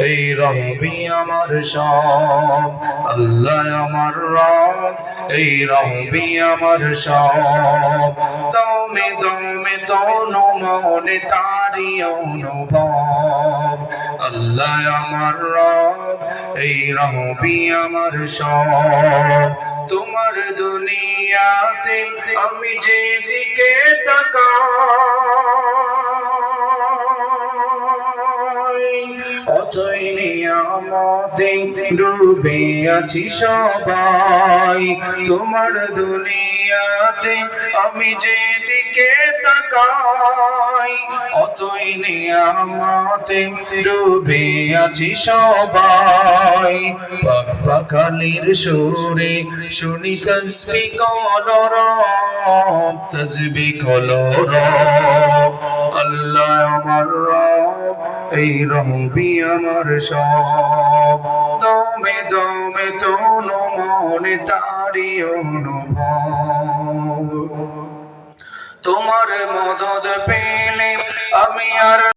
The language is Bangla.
এই রবি আমার সব, আল্লাহ আমার রব, এই রবি আমার সব। দমে দমে তনু মনে তারি অনুভব, আল্লাহ আমার রব, এই রবি আমার সব। তোমার দুনিয়াতে আমি যেদিকে তাকাই, অথই নিয়ামতে ডুবে আছি সবাই। তোমার দুনিয়াতে আমি যেদিকে তাকাই, অথই নিয়ামতে ডুবে আছি সবাই। পাখালির সুরে শুনি তসবিহ কলরব, তসবিহ কলরব, আল্লাহ আমার রব, এই রবি আমার সব। দমে দমে তনু মনে তারি অনুভব, তোমার মদদ পেলে আমি আর